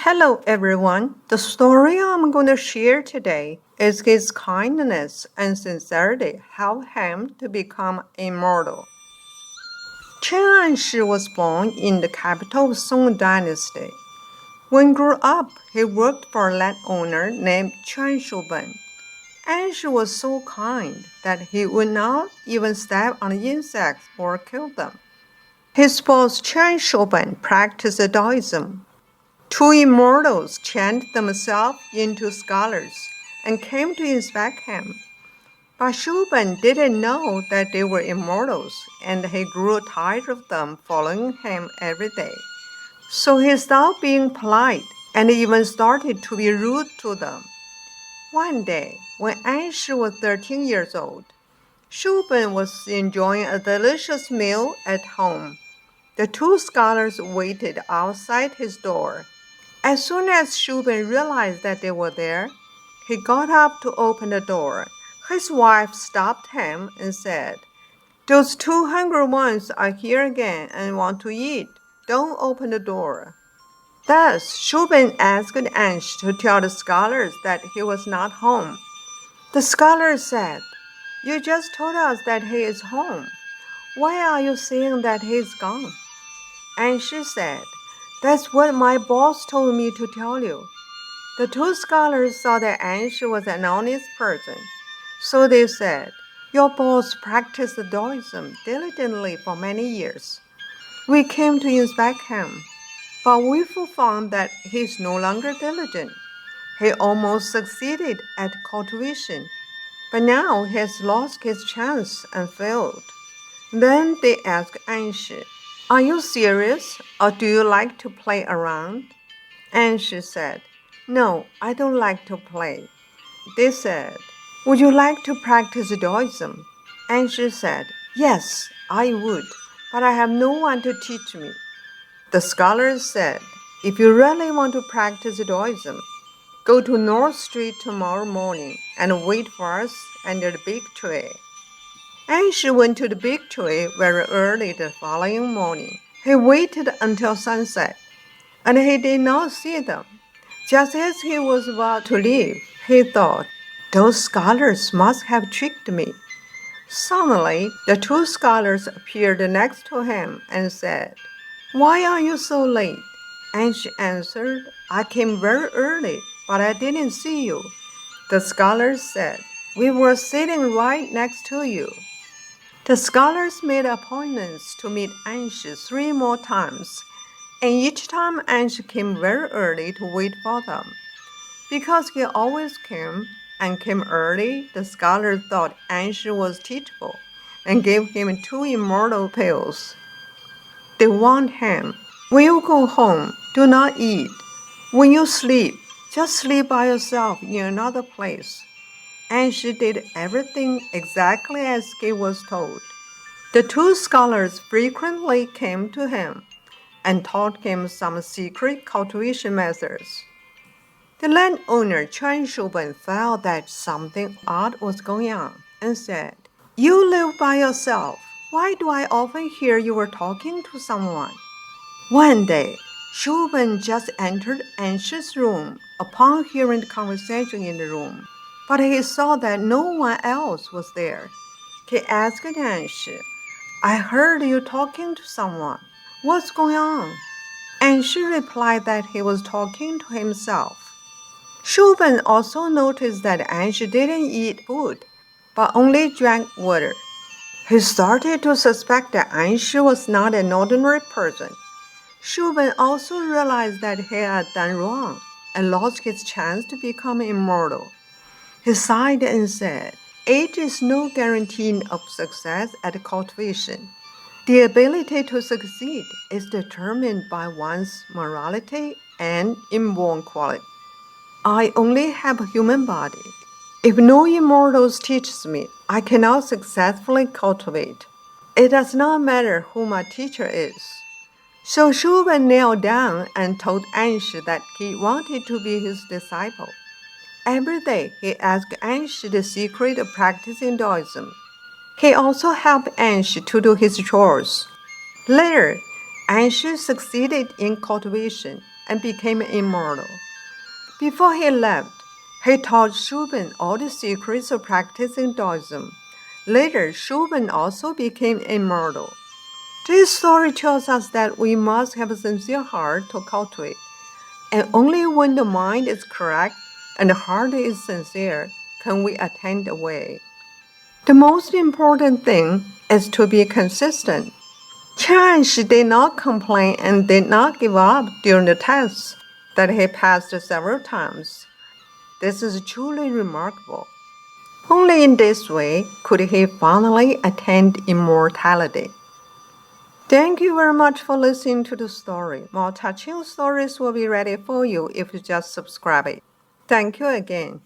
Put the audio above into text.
Hello everyone. The story I'm going to share today is his kindness and sincerity helped him to become immortal. Chen Anshi was born in the capital of Song Dynasty. When he grew up, he worked for a landowner named Quan Shuben. Anshi was so kind that he would not even step on insects or kill them. His boss Quan Shuben practiced Taoism. Two immortals changed themselves into scholars and came to inspect him. But Shuben didn't know that they were immortals, and he grew tired of them following him every day. So he stopped being polite and even started to be rude to them. One day, when Anshi was 13 years old, Shuben was enjoying a delicious meal at home. The two scholars waited outside his door. As soon as Shuben realized that they were there, he got up to open the door. His wife stopped him and said, "Those two hungry ones are here again and want to eat. Don't open the door." Thus, Shuben asked Anshi to tell the scholars that he was not home. The scholars said, "You just told us that he is home. Why are you saying that he is gone?" Anshi said, "That's what my boss told me to tell you." The two scholars saw that Anshi was an honest person, so they said, "Your boss practiced Taoism diligently for many years. We came to inspect him, but we found that he is no longer diligent. He almost succeeded at cultivation, but now he has lost his chance and failed." Then they asked Anshi, "Are you serious, or do you like to play around?" Anshi said, "No, I don't like to play." They said, "Would you like to practice Taoism?" Anshi said, "Yes, I would, but I have no one to teach me." The scholars said, "If you really want to practice Taoism, go to North Street tomorrow morning and wait for us under the big tree." Anshi went to the big tree very early the following morning. He waited until sunset, and he did not see them. Just as he was about to leave, he thought, "Those scholars must have tricked me." Suddenly, the two scholars appeared next to him and said, "Why are you so late?" Anshi answered, "I came very early, but I didn't see you." The scholars said, "We were sitting right next to you." The scholars made appointments to meet Anshi 3 more times, and each time Anshi came very early to wait for them. Because he always came early, the scholars thought Anshi was teachable and gave him 2 immortal pills. They warned him, "When you go home, do not eat. When you sleep, just sleep by yourself in another place." Anshi did everything exactly as he was told. The two scholars frequently came to him and taught him some secret cultivation methods. The landowner Quan Shuben felt that something odd was going on and said, "You live by yourself. Why do I often hear you were talking to someone?" One day, Shuben just entered Anshi's room upon hearing the conversation in the room, but he saw that no one else was there. He asked Anshi, "I heard you talking to someone. What's going on?" Anshi replied that he was talking to himself. Shuben also noticed that Anshi didn't eat food, but only drank water. He started to suspect that Anshi was not an ordinary person. Shuben also realized that he had done wrong and lost his chance to become immortal. He sighed and said, "Age is no guarantee of success at cultivation. The ability to succeed is determined by one's morality and inborn quality. I only have a human body. If no immortals teaches me, I cannot successfully cultivate. It does not matter who my teacher is." So Shuben knelt down and told Anshi that he wanted to be his disciple. Every day he asked Anshi the secret of practicing Taoism. He also helped Anshi to do his chores. Later, Anshi succeeded in cultivation and became immortal. Before he left, he taught Shuben all the secrets of practicing Taoism. Later, Shuben also became immortal. This story tells us that we must have a sincere heart to cultivate, and only when the mind is correct and the heart is sincere can we attain the way. The most important thing is to be consistent. Chen Anshi did not complain and did not give up during the tests that he passed several times. This is truly remarkable. Only in this way could he finally attain immortality. Thank you very much for listening to the story. More touching stories will be ready for you if you just subscribe it. Thank you again.